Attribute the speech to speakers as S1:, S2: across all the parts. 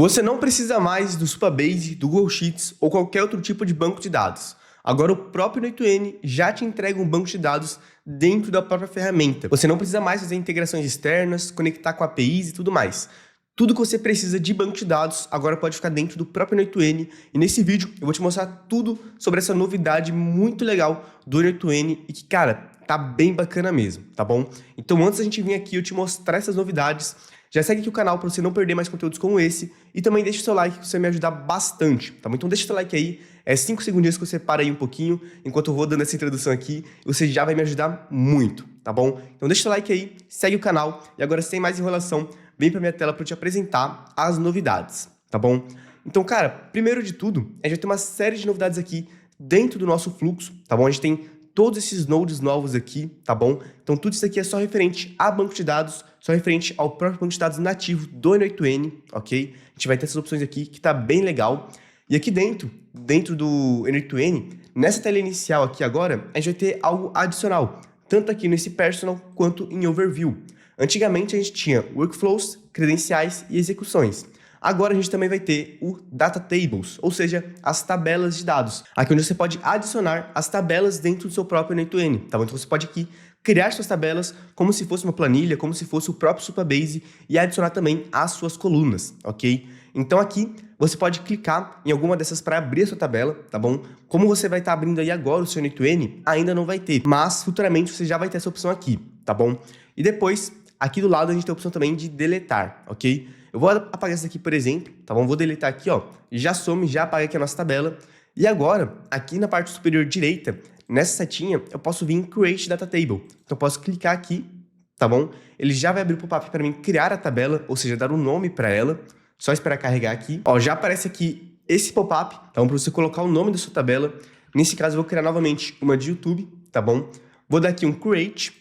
S1: Você não precisa mais do Supabase, do Google Sheets ou qualquer outro tipo de banco de dados. Agora o próprio N8N já te entrega um banco de dados dentro da própria ferramenta. Você não precisa mais fazer integrações externas, conectar com APIs e tudo mais. Tudo que você precisa de banco de dados agora pode ficar dentro do próprio N8N. E nesse vídeo eu vou te mostrar tudo sobre essa novidade muito legal do N8N e que, cara, tá bem bacana mesmo, tá bom? Então antes da gente vir aqui eu te mostrar essas novidades, já segue aqui o canal para você não perder mais conteúdos como esse e também deixa o seu like que você vai me ajudar bastante, tá bom? Então deixa o seu like aí, 5 segundinhos que você para aí um pouquinho enquanto eu vou dando essa introdução aqui e você já vai me ajudar muito, tá bom? Então deixa o seu like aí, segue o canal e agora sem mais enrolação, vem para minha tela para eu te apresentar as novidades, tá bom? Então, cara, primeiro de tudo, a gente vai ter uma série de novidades aqui dentro do nosso fluxo, tá bom? A gente tem todos esses nodes novos aqui, tá bom? Então tudo isso aqui é só referente a banco de dados, só referente ao próprio banco de dados nativo do N8N, ok? A gente vai ter essas opções aqui que tá bem legal. E aqui dentro do N8N, nessa tela inicial aqui agora, a gente vai ter algo adicional, tanto aqui nesse personal quanto em overview. Antigamente a gente tinha workflows, credenciais e execuções. Agora a gente também vai ter o Data Tables, ou seja, as tabelas de dados. Aqui onde você pode adicionar as tabelas dentro do seu próprio N8N, tá bom? Então você pode aqui criar suas tabelas como se fosse uma planilha, como se fosse o próprio Supabase e adicionar também as suas colunas, ok? Então aqui você pode clicar em alguma dessas para abrir a sua tabela, tá bom? Como você vai estar abrindo aí agora o seu N8N, ainda não vai ter, mas futuramente você já vai ter essa opção aqui, tá bom? E depois, aqui do lado a gente tem a opção também de deletar, ok? Eu vou apagar essa aqui, por exemplo, tá bom? Vou deletar aqui, ó, já some, já apaga aqui a nossa tabela. E agora, aqui na parte superior direita, nessa setinha, eu posso vir em Create Data Table. Então, eu posso clicar aqui, tá bom? Ele já vai abrir o pop-up para mim criar a tabela, ou seja, dar um nome para ela. Só esperar carregar aqui. Ó, já aparece aqui esse pop-up, tá bom? Para você colocar o nome da sua tabela. Nesse caso, eu vou criar novamente uma de YouTube, tá bom? Vou dar aqui um Create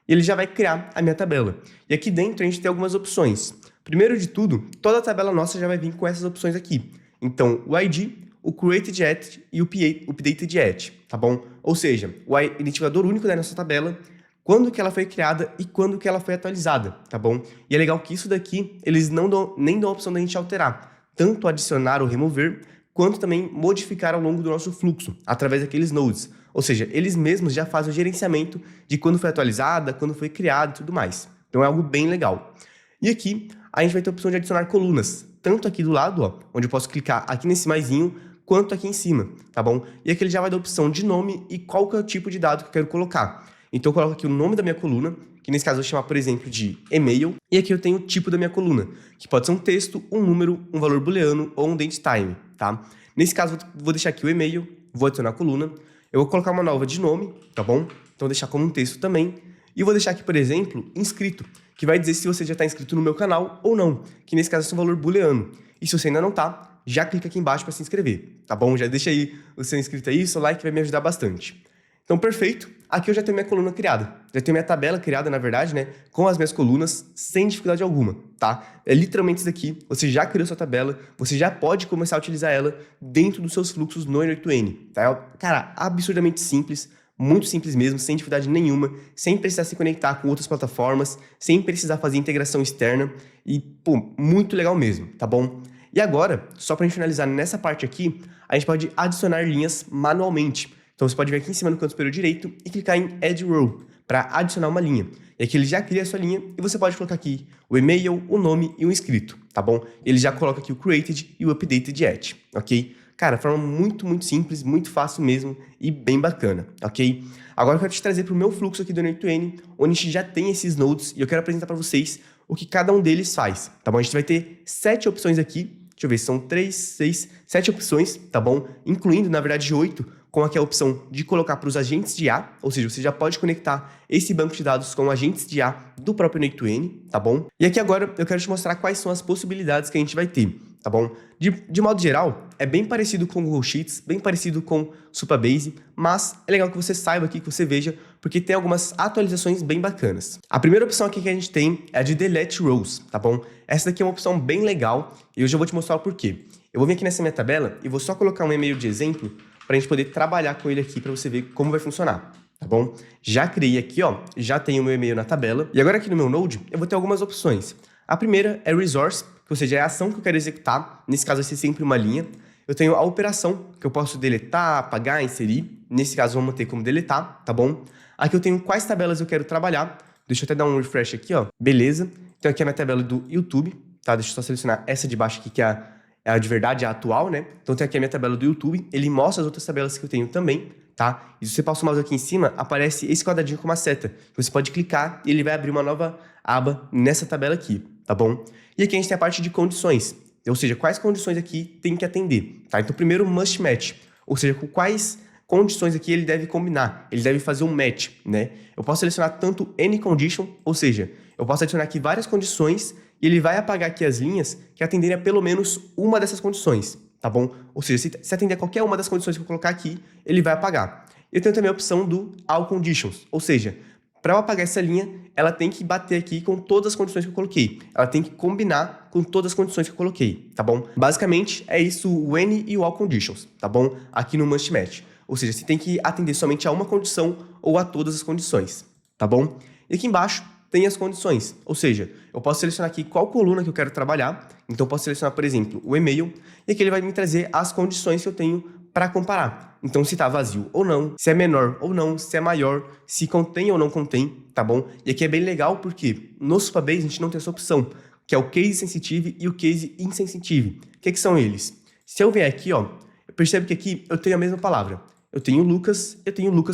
S1: e ele já vai criar a minha tabela. E aqui dentro a gente tem algumas opções. Primeiro de tudo, toda a tabela nossa já vai vir com essas opções aqui. Então, o ID, o Created At e o Updated At, tá bom? Ou seja, o identificador único da nossa tabela, quando que ela foi criada e quando que ela foi atualizada, tá bom? E é legal que isso daqui, eles nem dão a opção da gente alterar, tanto adicionar ou remover, quanto também modificar ao longo do nosso fluxo, através daqueles nodes. Ou seja, eles mesmos já fazem o gerenciamento de quando foi atualizada, quando foi criada e tudo mais. Então é algo bem legal. E aqui, a gente vai ter a opção de adicionar colunas, tanto aqui do lado, ó, onde eu posso clicar aqui nesse maisinho, quanto aqui em cima, tá bom? E aqui ele já vai dar a opção de nome e qual que é o tipo de dado que eu quero colocar. Então eu coloco aqui o nome da minha coluna, que nesse caso eu vou chamar, por exemplo, de e-mail, e aqui eu tenho o tipo da minha coluna, que pode ser um texto, um número, um valor booleano ou um datetime, tá? Nesse caso eu vou deixar aqui o e-mail, vou adicionar a coluna, eu vou colocar uma nova de nome, tá bom? Então vou deixar como um texto também, e vou deixar aqui, por exemplo, inscrito, que vai dizer se você já está inscrito no meu canal ou não, que nesse caso é um valor booleano. E se você ainda não está, já clica aqui embaixo para se inscrever, tá bom? Já deixa aí o seu inscrito aí, o seu like vai me ajudar bastante. Então, perfeito. Aqui eu já tenho minha coluna criada. Já tenho minha tabela criada, na verdade, né? Com as minhas colunas, sem dificuldade alguma, tá? É literalmente isso daqui. Você já criou sua tabela, você já pode começar a utilizar ela dentro dos seus fluxos no N8N, tá? Cara, absurdamente simples. Muito simples mesmo, sem dificuldade nenhuma, sem precisar se conectar com outras plataformas, sem precisar fazer integração externa e, pô, muito legal mesmo, tá bom? E agora, só para a gente finalizar nessa parte aqui, a gente pode adicionar linhas manualmente. Então você pode vir aqui em cima no canto superior direito e clicar em Add Row para adicionar uma linha. E aqui ele já cria a sua linha e você pode colocar aqui o e-mail, o nome e o inscrito, tá bom? Ele já coloca aqui o Created e o Updated At, ok? Cara, forma muito simples, muito fácil mesmo e bem bacana, ok? Agora eu quero te trazer para o meu fluxo aqui do N8N, onde a gente já tem esses nodes e eu quero apresentar para vocês o que cada um deles faz, tá bom? A gente vai ter 7 opções aqui, deixa eu ver, são 3, 6, 7 opções, tá bom? Incluindo, na verdade, 8, com aqui a opção de colocar para os agentes de IA, ou seja, você já pode conectar esse banco de dados com agentes de IA do próprio N8N, tá bom? E aqui agora eu quero te mostrar quais são as possibilidades que a gente vai ter, tá bom? De modo geral, é bem parecido com o Google Sheets, bem parecido com o Supabase, mas é legal que você saiba aqui, que você veja, porque tem algumas atualizações bem bacanas. A primeira opção aqui que a gente tem é a de Delete Rows, tá bom? Essa daqui é uma opção bem legal e eu já vou te mostrar o porquê. Eu vou vir aqui nessa minha tabela e vou só colocar um e-mail de exemplo para a gente poder trabalhar com ele aqui para você ver como vai funcionar, tá bom? Já criei aqui, ó, já tenho o meu e-mail na tabela. E agora aqui no meu Node, eu vou ter algumas opções. A primeira é Resource, ou seja, é a ação que eu quero executar. Nesse caso, vai ser sempre uma linha. Eu tenho a operação, que eu posso deletar, apagar, inserir. Nesse caso, vamos ter como deletar, tá bom? Aqui eu tenho quais tabelas eu quero trabalhar. Deixa eu até dar um refresh aqui, ó. Beleza. Então aqui é a minha tabela do YouTube, tá? Deixa eu só selecionar essa de baixo aqui, que é a de verdade, a atual, né? Então tem aqui a minha tabela do YouTube. Ele mostra as outras tabelas que eu tenho também, tá? E se você passa o mouse aqui em cima, aparece esse quadradinho com uma seta. Você pode clicar e ele vai abrir uma nova aba nessa tabela aqui, tá bom? E aqui a gente tem a parte de condições. Ou seja, quais condições aqui tem que atender, tá? Então, primeiro, must match. Ou seja, com quais condições aqui ele deve combinar. Ele deve fazer um match, né? Eu posso selecionar tanto any condition, ou seja, eu posso adicionar aqui várias condições e ele vai apagar aqui as linhas que atenderem a pelo menos uma dessas condições, tá bom? Ou seja, se atender a qualquer uma das condições que eu colocar aqui, ele vai apagar. Eu tenho também a opção do all conditions, ou seja, para eu apagar essa linha, ela tem que bater aqui com todas as condições que eu coloquei. Ela tem que combinar com todas as condições que eu coloquei, tá bom? Basicamente, é isso o any e o all conditions, tá bom? Aqui no must match. Ou seja, você tem que atender somente a uma condição ou a todas as condições, tá bom? E aqui embaixo tem as condições, ou seja, eu posso selecionar aqui qual coluna que eu quero trabalhar. Então, eu posso selecionar, por exemplo, o e-mail, e aqui ele vai me trazer as condições que eu tenho para comparar. Então, se está vazio ou não, se é menor ou não, se é maior, se contém ou não contém, tá bom? E aqui é bem legal porque no Supabase a gente não tem essa opção, que é o Case Sensitive e o Case Insensitive. O que são eles? Se eu vier aqui, ó, eu percebo que aqui eu tenho a mesma palavra. Eu tenho Lucas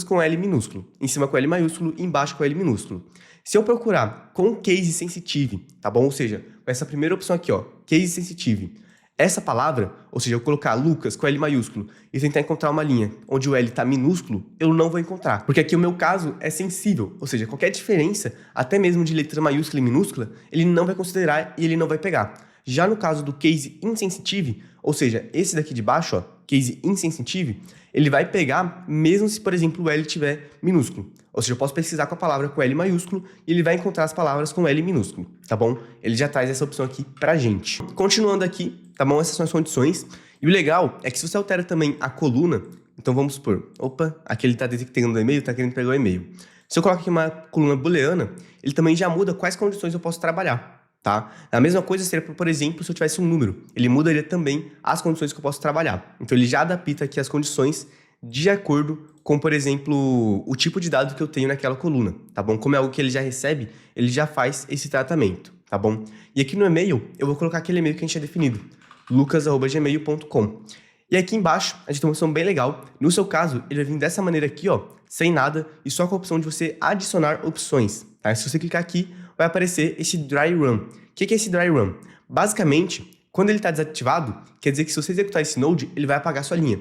S1: com L minúsculo, em cima com L maiúsculo e embaixo com L minúsculo. Se eu procurar com Case Sensitive, tá bom? Ou seja, com essa primeira opção aqui, ó, Case Sensitive, essa palavra, ou seja, eu colocar Lucas com L maiúsculo e tentar encontrar uma linha onde o L está minúsculo, eu não vou encontrar. Porque aqui o meu caso é sensível, ou seja, qualquer diferença, até mesmo de letra maiúscula e minúscula, ele não vai considerar e ele não vai pegar. Já no caso do Case Insensitive, ou seja, esse daqui de baixo, ó, Case Insensitive, ele vai pegar mesmo se, por exemplo, o L tiver minúsculo. Ou seja, eu posso pesquisar com a palavra com L maiúsculo e ele vai encontrar as palavras com L minúsculo, tá bom? Ele já traz essa opção aqui pra gente. Continuando aqui, tá bom? Essas são as condições. E o legal é que se você altera também a coluna, então vamos supor, opa, aqui ele tá detectando o e-mail, tá querendo pegar o e-mail. Se eu coloco aqui uma coluna booleana, ele também já muda quais condições eu posso trabalhar, tá? A mesma coisa seria, por exemplo, se eu tivesse um número. Ele mudaria também as condições que eu posso trabalhar. Então ele já adapta aqui as condições de acordo com, por exemplo, o tipo de dado que eu tenho naquela coluna, tá bom? Como é algo que ele já recebe, ele já faz esse tratamento, tá bom? E aqui no e-mail, eu vou colocar aquele e-mail que a gente tinha definido, lucas@gmail.com. E aqui embaixo, a gente tem uma opção bem legal. No seu caso, ele vai vir dessa maneira aqui, ó, sem nada, e só com a opção de você adicionar opções, tá? Se você clicar aqui, vai aparecer esse dry run. O que é esse dry run? Basicamente, quando ele está desativado, quer dizer que se você executar esse node, ele vai apagar sua linha.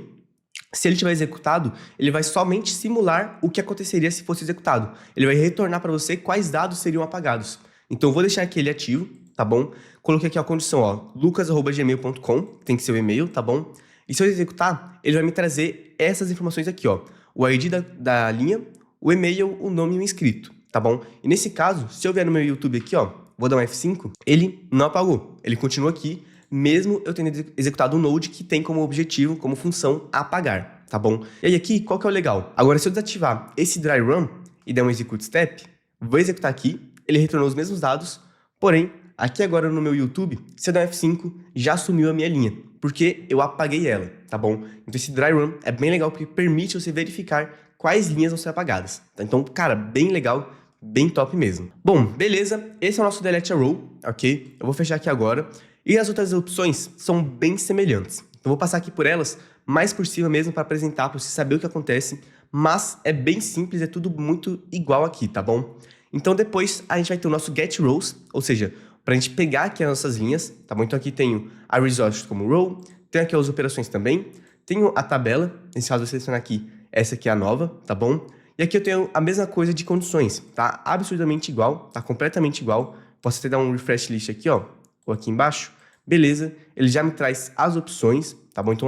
S1: Se ele tiver executado, ele vai somente simular o que aconteceria se fosse executado. Ele vai retornar para você quais dados seriam apagados. Então, eu vou deixar aqui ele ativo, tá bom? Coloquei aqui a condição, ó, lucas@gmail.com, tem que ser o e-mail, tá bom? E se eu executar, ele vai me trazer essas informações aqui, ó. O ID da linha, o e-mail, o nome e o inscrito, tá bom? E nesse caso, se eu vier no meu YouTube aqui, ó, vou dar um F5, ele não apagou. Ele continua aqui, mesmo eu tendo executado um node que tem como objetivo, como função, apagar, tá bom? E aí aqui, qual que é o legal? Agora, se eu desativar esse dry run e der um execute step, vou executar aqui, ele retornou os mesmos dados, porém, aqui agora no meu YouTube, se eu der um F5, já sumiu a minha linha, porque eu apaguei ela, tá bom? Então esse dry run é bem legal porque permite você verificar quais linhas vão ser apagadas, tá? Então, cara, bem legal, bem top mesmo. Bom, beleza, esse é o nosso delete a row, ok? Eu vou fechar aqui agora. E as outras opções são bem semelhantes. Então, vou passar aqui por elas, mais por cima mesmo, para apresentar, para você saber o que acontece. Mas é bem simples, é tudo muito igual aqui, tá bom? Então, depois a gente vai ter o nosso get rows, ou seja, para a gente pegar aqui as nossas linhas, tá bom? Então, aqui tenho a resource como row, tenho aqui as operações também, tenho a tabela, nesse caso, eu vou selecionar aqui, essa aqui é a nova, tá bom? E aqui eu tenho a mesma coisa de condições, tá? Absurdamente igual, tá completamente igual. Posso até dar um refresh list aqui, ó, ou aqui embaixo, beleza, ele já me traz as opções, tá bom? Então,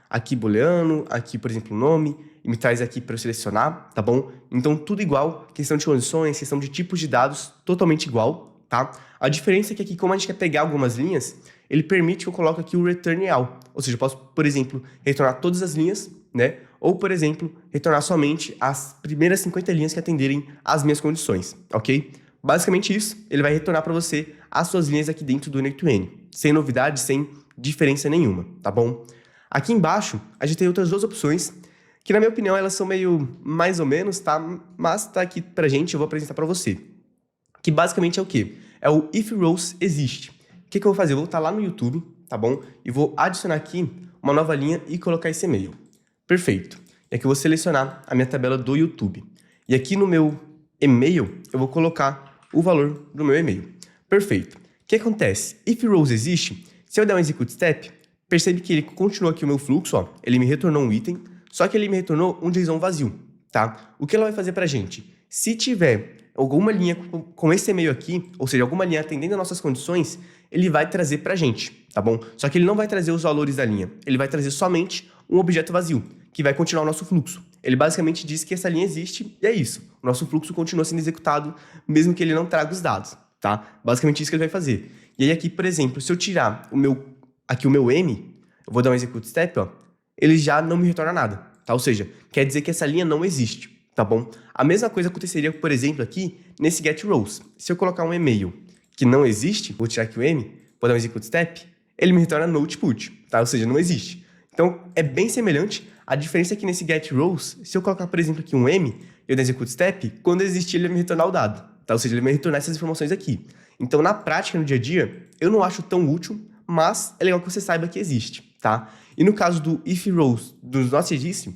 S1: aqui booleano, aqui, por exemplo, o nome, e me traz aqui para eu selecionar, tá bom? Então, tudo igual, questão de condições, questão de tipos de dados, totalmente igual, tá? A diferença é que aqui, como a gente quer pegar algumas linhas, ele permite que eu coloque aqui o return all, ou seja, eu posso, por exemplo, retornar todas as linhas, né? Ou, por exemplo, retornar somente as primeiras 50 linhas que atenderem às minhas condições, ok? Basicamente isso, ele vai retornar para você as suas linhas aqui dentro do N8N, sem novidade, sem diferença nenhuma, tá bom? Aqui embaixo, a gente tem outras duas opções, que na minha opinião elas são meio mais ou menos, tá? Mas tá aqui pra gente, eu vou apresentar pra você. Que basicamente é o quê? É o If Rows Exist. O que eu vou fazer? Eu vou voltar lá no YouTube, tá bom? E vou adicionar aqui uma nova linha e colocar esse e-mail. Perfeito. E aqui eu vou selecionar a minha tabela do YouTube. E aqui no meu e-mail, eu vou colocar o valor do meu e-mail. Perfeito. O que acontece? If Rows Exist, se eu der um Execute Step, percebe que ele continuou aqui o meu fluxo, ó. Ele me retornou um item, só que ele me retornou um JSON vazio, tá? O que ela vai fazer pra gente? Se tiver alguma linha com esse e-mail aqui, ou seja, alguma linha atendendo às nossas condições, ele vai trazer pra gente, tá bom? Só que ele não vai trazer os valores da linha, ele vai trazer somente um objeto vazio, que vai continuar o nosso fluxo. Ele basicamente diz que essa linha existe e é isso. O nosso fluxo continua sendo executado, mesmo que ele não traga os dados, tá? Basicamente isso que ele vai fazer. E aí aqui, por exemplo, se eu tirar o meu M, eu vou dar um execute step, ó, ele já não me retorna nada, tá? Ou seja, quer dizer que essa linha não existe, tá bom? A mesma coisa aconteceria, por exemplo, aqui nesse get rows. Se eu colocar um e-mail que não existe, vou tirar aqui o M, vou dar um execute step, ele me retorna no output, tá? Ou seja, não existe. Então, é bem semelhante. A diferença é que nesse get rows, se eu colocar, por exemplo, aqui um M e eu der execute step, quando existir ele vai me retornar o dado, tá? Ou seja, ele vai me retornar essas informações aqui. Então, na prática, no dia a dia, eu não acho tão útil, mas é legal que você saiba que existe, tá? E no caso do if rows does not exist,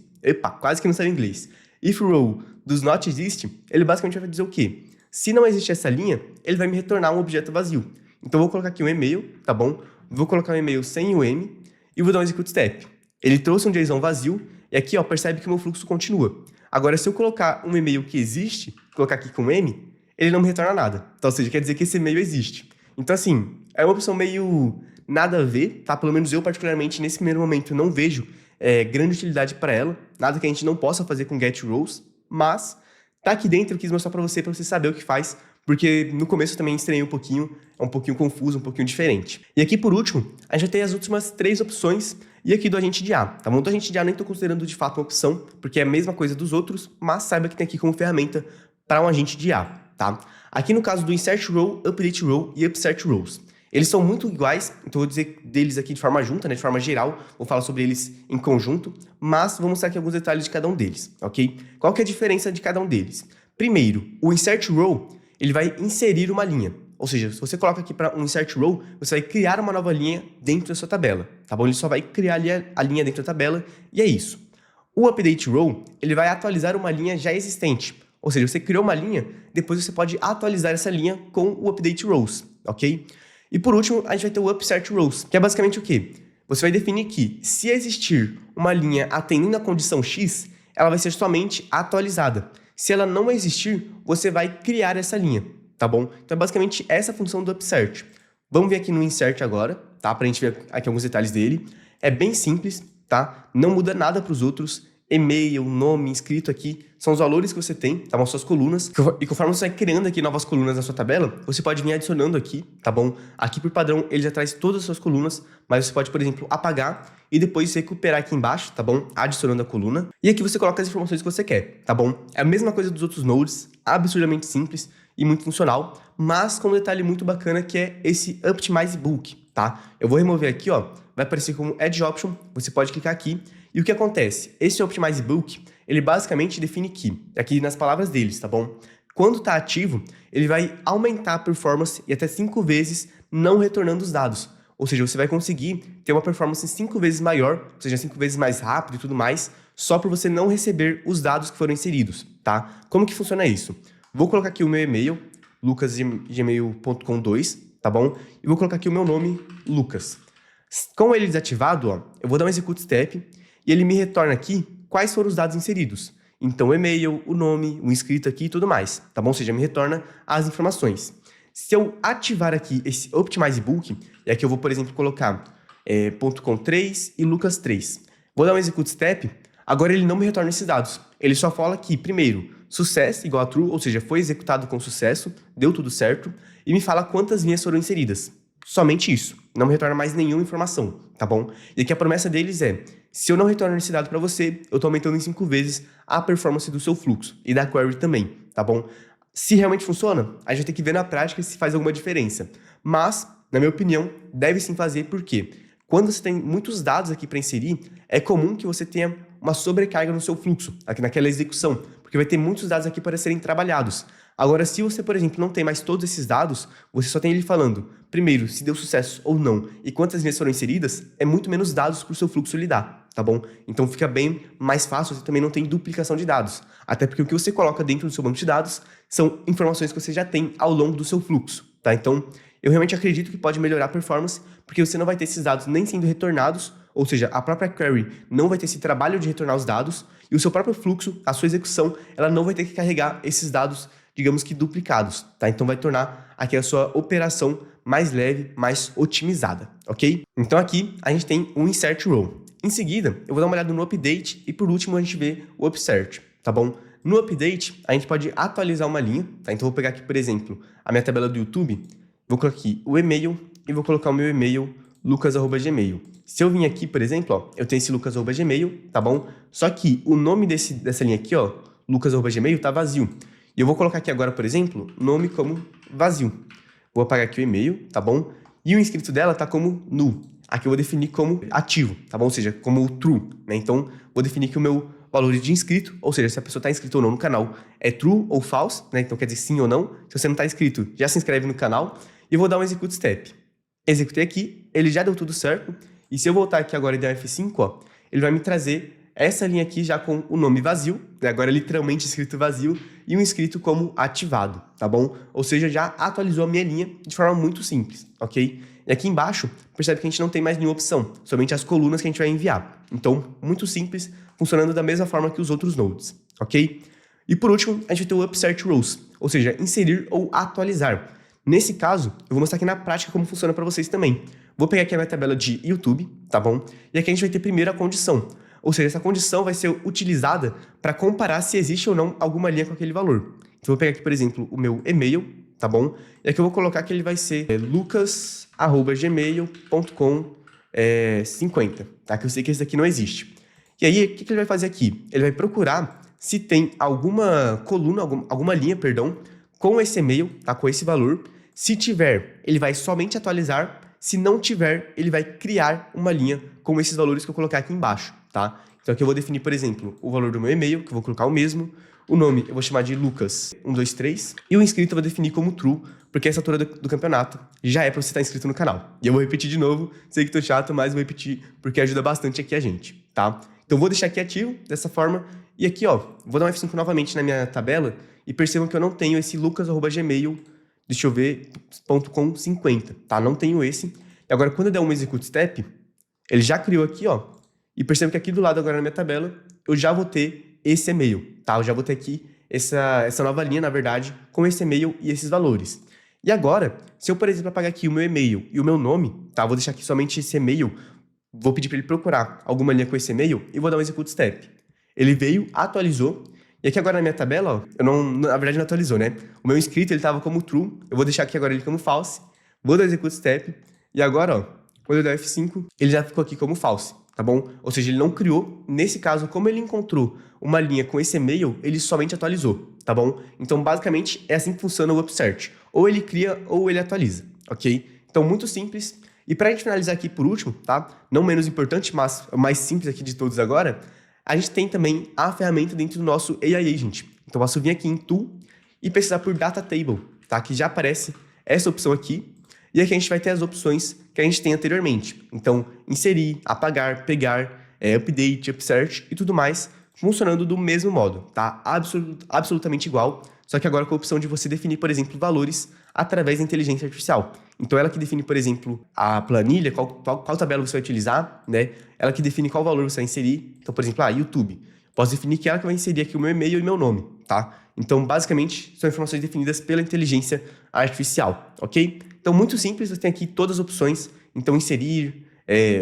S1: quase que não sabe inglês. If row does not exist, ele basicamente vai dizer o quê? Se não existe essa linha, ele vai me retornar um objeto vazio. Então, eu vou colocar aqui um e-mail, tá bom? Vou colocar um e-mail sem o M e vou dar um execute step. Ele trouxe um JSON vazio e aqui, ó, percebe que o meu fluxo continua. Agora, se eu colocar um e-mail que existe, colocar aqui com M, ele não me retorna nada. Então, ou seja, quer dizer que esse e-mail existe. Então, assim, é uma opção meio nada a ver, tá? Pelo menos eu, particularmente, nesse primeiro momento, não vejo grande utilidade para ela. Nada que a gente não possa fazer com get rows, mas tá aqui dentro, eu quis mostrar para você saber o que faz, porque no começo eu também estranhei um pouquinho, é um pouquinho confuso, um pouquinho diferente. E aqui, por último, a gente tem as últimas 3 opções e aqui do agente de IA, tá bom? Do agente de IA nem estou considerando de fato uma opção, porque é a mesma coisa dos outros, mas saiba que tem aqui como ferramenta para um agente de IA, tá? Aqui no caso do insert row, update row e upsert rows. Eles são muito iguais, então eu vou dizer deles aqui de forma junta, né, de forma geral, vou falar sobre eles em conjunto, mas vou mostrar aqui alguns detalhes de cada um deles, ok? Qual que é a diferença de cada um deles? Primeiro, o insert row, ele vai inserir uma linha, ou seja, se você coloca aqui para um insert row, você vai criar uma nova linha dentro da sua tabela, tá bom? Ele só vai criar a linha dentro da tabela e é isso. O update row, ele vai atualizar uma linha já existente, ou seja, você criou uma linha, depois você pode atualizar essa linha com o update rows, ok? E por último, a gente vai ter o upsert rows, que é basicamente o quê? Você vai definir que, se existir uma linha atendendo a condição X, ela vai ser somente atualizada. Se ela não existir, você vai criar essa linha, tá bom? Então é basicamente essa a função do upsert. Vamos ver aqui no insert agora, tá? Pra gente ver aqui alguns detalhes dele. É bem simples, tá? Não muda nada para os outros. E-mail, nome, inscrito aqui, são os valores que você tem, tá bom? Suas colunas. E conforme você vai criando aqui novas colunas na sua tabela, você pode vir adicionando aqui, tá bom? Aqui por padrão, ele já traz todas as suas colunas, mas você pode, por exemplo, apagar e depois recuperar aqui embaixo, tá bom? Adicionando a coluna. E aqui você coloca as informações que você quer, tá bom? É a mesma coisa dos outros nodes, absurdamente simples e muito funcional, mas com um detalhe muito bacana que é esse Optimize Bulk, tá? Eu vou remover aqui, ó, vai aparecer como Add Option, você pode clicar aqui. E o que acontece? Esse Optimize Bulk, ele basicamente define que, aqui nas palavras deles, tá bom? Quando está ativo, ele vai aumentar a performance e até 5 vezes não retornando os dados. Ou seja, você vai conseguir ter uma performance 5 vezes maior, ou seja, 5 vezes mais rápido e tudo mais, só por você não receber os dados que foram inseridos, tá? Como que funciona isso? Vou colocar aqui o meu e-mail, lucasgmail.com2, tá bom? E vou colocar aqui o meu nome, Lucas. Com ele desativado, ó, eu vou dar um execute step e ele me retorna aqui quais foram os dados inseridos. Então, o e-mail, o nome, o inscrito aqui e tudo mais, tá bom? Ou seja, me retorna as informações. Se eu ativar aqui esse Optimize Bulk, e aqui eu vou, por exemplo, colocar .com3 e Lucas3. Vou dar um execute step, agora ele não me retorna esses dados. Ele só fala aqui, primeiro, sucesso igual a true, ou seja, foi executado com sucesso, deu tudo certo, e me fala quantas linhas foram inseridas. Somente isso, não me retorna mais nenhuma informação, tá bom? E aqui a promessa deles é, se eu não retorno esse dado para você, eu estou aumentando em 5 vezes a performance do seu fluxo e da query também, tá bom? Se realmente funciona, a gente vai ter que ver na prática se faz alguma diferença. Mas, Na minha opinião, deve sim fazer, porque quando você tem muitos dados aqui para inserir, é comum que você tenha uma sobrecarga no seu fluxo, aqui naquela execução, porque vai ter muitos dados aqui para serem trabalhados. Agora, se você, por exemplo, não tem mais todos esses dados, você só tem ele falando, primeiro, se deu sucesso ou não, e quantas linhas foram inseridas, é muito menos dados para o seu fluxo lidar, tá bom? Então fica bem mais fácil, você também não tem duplicação de dados. Até porque o que você coloca dentro do seu banco de dados são informações que você já tem ao longo do seu fluxo, tá? Então, eu realmente acredito que pode melhorar a performance, porque você não vai ter esses dados nem sendo retornados, ou seja, a própria query não vai ter esse trabalho de retornar os dados, e o seu próprio fluxo, a sua execução, ela não vai ter que carregar esses dados, digamos que duplicados, tá? Então vai tornar aqui a sua operação mais leve, mais otimizada, ok? Então aqui a gente tem um insert row. Em seguida, eu vou dar uma olhada no update e por último a gente vê o upsert, tá bom? No update, a gente pode atualizar uma linha, tá? Então eu vou pegar aqui, por exemplo, a minha tabela do YouTube, vou colocar aqui o e-mail e vou colocar o meu e-mail lucas@gmail. Se eu vim aqui, por exemplo, ó, eu tenho esse lucas@gmail, tá bom? Só que o nome dessa linha aqui, ó, lucas@gmail, tá vazio. E eu vou colocar aqui agora, por exemplo, nome como vazio. Vou apagar aqui o e-mail, tá bom? E o inscrito dela tá como null. Aqui eu vou definir como ativo, tá bom? Ou seja, como true, né? Então, vou definir que o meu valor de inscrito, ou seja, se a pessoa está inscrita ou não no canal, é true ou false, né? Então, quer dizer sim ou não. Se você não está inscrito, já se inscreve no canal. E vou dar um execute step. Executei aqui, ele já deu tudo certo. E se eu voltar aqui agora e der um F5, ó, ele vai me trazer essa linha aqui já com o nome vazio, né? Agora literalmente escrito vazio, e um inscrito como ativado, tá bom? Ou seja, já atualizou a minha linha de forma muito simples, ok? E aqui embaixo, percebe que a gente não tem mais nenhuma opção, somente as colunas que a gente vai enviar. Então, muito simples, funcionando da mesma forma que os outros nodes, ok? E por último, a gente vai ter o upsert rows, ou seja, inserir ou atualizar. Nesse caso, eu vou mostrar aqui na prática como funciona para vocês também. Vou pegar aqui a minha tabela de YouTube, tá bom? E aqui a gente vai ter primeiro a condição. Ou seja, essa condição vai ser utilizada para comparar se existe ou não alguma linha com aquele valor. Então, eu vou pegar aqui, por exemplo, o meu e-mail, tá bom? E aqui eu vou colocar que ele vai ser lucas@gmail.com 50, tá? Que eu sei que esse daqui não existe. E aí, o que ele vai fazer aqui? Ele vai procurar se tem alguma coluna, alguma linha, perdão, com esse e-mail, tá? Com esse valor. Se tiver, ele vai somente atualizar. Se não tiver, ele vai criar uma linha com esses valores que eu colocar aqui embaixo, tá? Então aqui eu vou definir, por exemplo, o valor do meu e-mail, que eu vou colocar o mesmo. O nome eu vou chamar de Lucas123. E o inscrito eu vou definir como true, porque essa altura do campeonato já é para você estar inscrito no canal. E eu vou repetir de novo, sei que tô chato, mas vou repetir porque ajuda bastante aqui a gente, tá? Então vou deixar aqui ativo dessa forma. E aqui, ó, vou dar um F5 novamente na minha tabela e percebam que eu não tenho esse lucas@gmail, deixa eu ver, .com 50, tá? Não tenho esse. E agora, quando eu der um execute step, ele já criou aqui, ó. E perceba que aqui do lado agora na minha tabela, eu já vou ter esse e-mail, tá? Eu já vou ter aqui essa nova linha, na verdade, com esse e-mail e esses valores. E agora, se eu, por exemplo, apagar aqui o meu e-mail e o meu nome, tá? Vou deixar aqui somente esse e-mail, vou pedir para ele procurar alguma linha com esse e-mail e vou dar um execute step. Ele veio, atualizou. E aqui agora na minha tabela, ó, na verdade não atualizou, né? O meu inscrito, ele estava como true, eu vou deixar aqui agora ele como false, vou dar execute step, e agora, ó, quando eu der F5, ele já ficou aqui como false, tá bom? Ou seja, ele não criou, nesse caso, como ele encontrou uma linha com esse e-mail, ele somente atualizou, tá bom? Então, basicamente, é assim que funciona o upsert. Ou ele cria, ou ele atualiza, ok? Então, muito simples. E para a gente finalizar aqui por último, tá? Não menos importante, mas o mais simples aqui de todos agora, a gente tem também a ferramenta dentro do nosso AI Agent. Então, eu posso vir aqui em Tool e pesquisar por Data Table, tá? Que já aparece essa opção aqui. E aqui a gente vai ter as opções que a gente tem anteriormente. Então, inserir, apagar, pegar, update, upsert e tudo mais, funcionando do mesmo modo, tá? Absolutamente igual, só que agora com a opção de você definir, por exemplo, valores através da inteligência artificial. Então, ela que define, por exemplo, a planilha, qual tabela você vai utilizar, né? Ela que define qual valor você vai inserir. Então, por exemplo, YouTube. Posso definir que ela que vai inserir aqui o meu e-mail e meu nome, tá? Então, basicamente, são informações definidas pela inteligência artificial, ok? Então, muito simples, você tem aqui todas as opções. Então, inserir,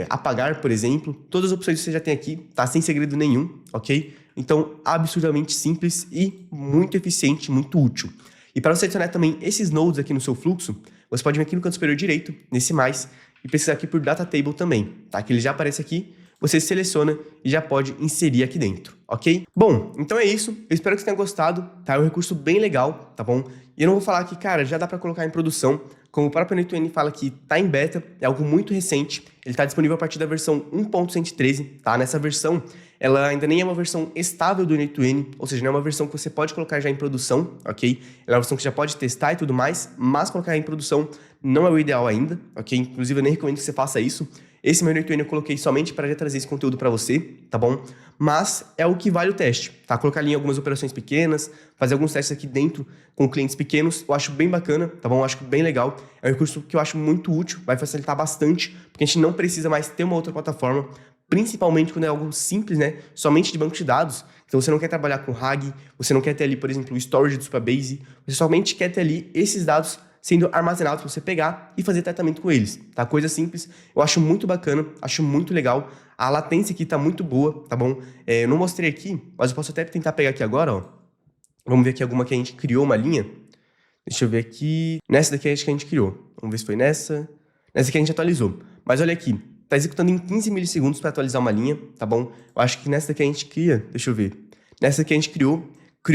S1: apagar, por exemplo, todas as opções você já tem aqui, tá? Sem segredo nenhum, ok? Então, absurdamente simples e muito eficiente, muito útil. E para você adicionar também esses nodes aqui no seu fluxo, você pode vir aqui no canto superior direito, nesse mais, e pesquisar aqui por Data Table também, tá? Que ele já aparece aqui, você seleciona e já pode inserir aqui dentro, ok? Bom, então é isso. Eu espero que você tenha gostado, tá? É um recurso bem legal, tá bom? E eu não vou falar que, cara, já dá para colocar em produção. como o próprio N2N fala que está em beta, é algo muito recente, ele está disponível a partir da versão 1.113, tá? Nessa versão, ela ainda nem é uma versão estável do N2N, ou seja, não é uma versão que você pode colocar já em produção, ok? Ela é uma versão que você já pode testar e tudo mais, mas colocar em produção não é o ideal ainda, ok? Inclusive, eu nem recomendo que você faça isso. Esse meu N2N eu coloquei somente para já trazer esse conteúdo para você, tá bom? Mas é o que vale o teste, tá? Colocar ali em algumas operações pequenas, fazer alguns testes aqui dentro com clientes pequenos, eu acho bem bacana, tá bom? Eu acho bem legal. É um recurso que eu acho muito útil, vai facilitar bastante, porque a gente não precisa mais ter uma outra plataforma, principalmente quando é algo simples, né? Somente de banco de dados. Então você não quer trabalhar com RAG, você não quer ter ali, por exemplo, o storage do Supabase, você somente quer ter ali esses dados sendo armazenados para você pegar e fazer tratamento com eles, tá? Coisa simples, eu acho muito bacana, acho muito legal. A latência aqui tá muito boa, tá bom? Eu não mostrei aqui, mas eu posso até tentar pegar aqui agora, ó. Vamos ver aqui alguma que a gente criou uma linha. Deixa eu ver aqui. Nessa daqui acho que a gente criou. Vamos ver se foi nessa. Nessa aqui a gente atualizou. Mas olha aqui, tá executando em 15 milissegundos para atualizar uma linha, tá bom? Eu acho que nessa daqui a gente cria, deixa eu ver. Nessa daqui a gente criou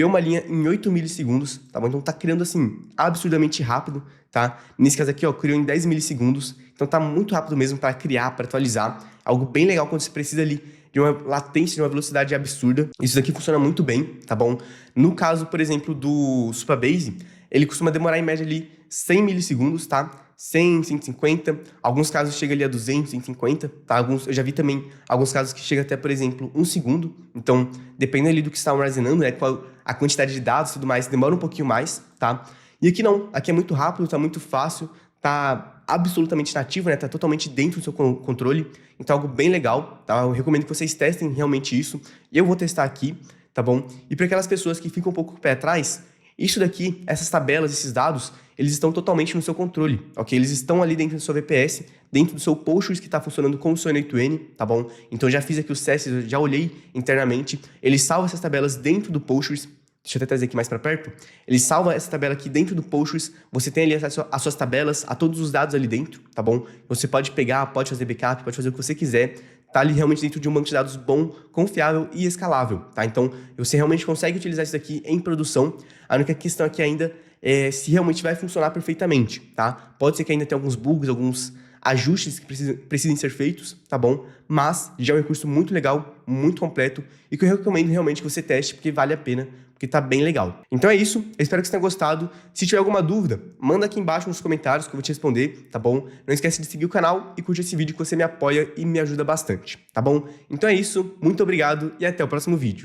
S1: uma linha em 8 milissegundos, tá bom? Então tá criando assim, absurdamente rápido, tá? Nesse caso aqui, ó, criou em 10 milissegundos, então tá muito rápido mesmo para criar, para atualizar. Algo bem legal quando você precisa ali de uma latência, de uma velocidade absurda. Isso daqui funciona muito bem, tá bom? No caso, por exemplo, do Supabase, ele costuma demorar em média ali 100 milissegundos, tá? 100, 150, alguns casos chega ali a 200, 150, tá? Eu já vi também alguns casos que chega até, por exemplo, 1 segundo. Então, dependendo ali do que você está armazenando, né? Qual a quantidade de dados e tudo mais, demora um pouquinho mais, tá? E aqui não, aqui é muito rápido, tá muito fácil, tá absolutamente nativo, né? Tá totalmente dentro do seu controle, então é algo bem legal, tá? Eu recomendo que vocês testem realmente isso, e eu vou testar aqui, tá bom? E para aquelas pessoas que ficam um pouco com o pé atrás, isso daqui, essas tabelas, esses dados, eles estão totalmente no seu controle, ok? Eles estão ali dentro do seu VPS, dentro do seu Postgres que está funcionando com o seu N2N, tá bom? Então eu já fiz aqui os testes, eu já olhei internamente, ele salva essas tabelas dentro do Postgres. Deixa eu até trazer aqui mais para perto. Ele salva essa tabela aqui dentro do Postgres, você tem ali acesso às suas tabelas, a todos os dados ali dentro, tá bom? Você pode pegar, pode fazer backup, pode fazer o que você quiser, tá ali realmente dentro de um banco de dados bom, confiável e escalável, tá? Então, você realmente consegue utilizar isso daqui em produção. A única questão aqui ainda é se realmente vai funcionar perfeitamente, tá? Pode ser que ainda tenha alguns bugs, alguns ajustes que precisem ser feitos, tá bom? Mas já é um recurso muito legal, muito completo e que eu recomendo realmente que você teste porque vale a pena, porque tá bem legal. Então é isso, eu espero que você tenha gostado. Se tiver alguma dúvida, manda aqui embaixo nos comentários que eu vou te responder, tá bom? Não esquece de seguir o canal e curtir esse vídeo que você me apoia e me ajuda bastante, tá bom? Então é isso, muito obrigado e até o próximo vídeo.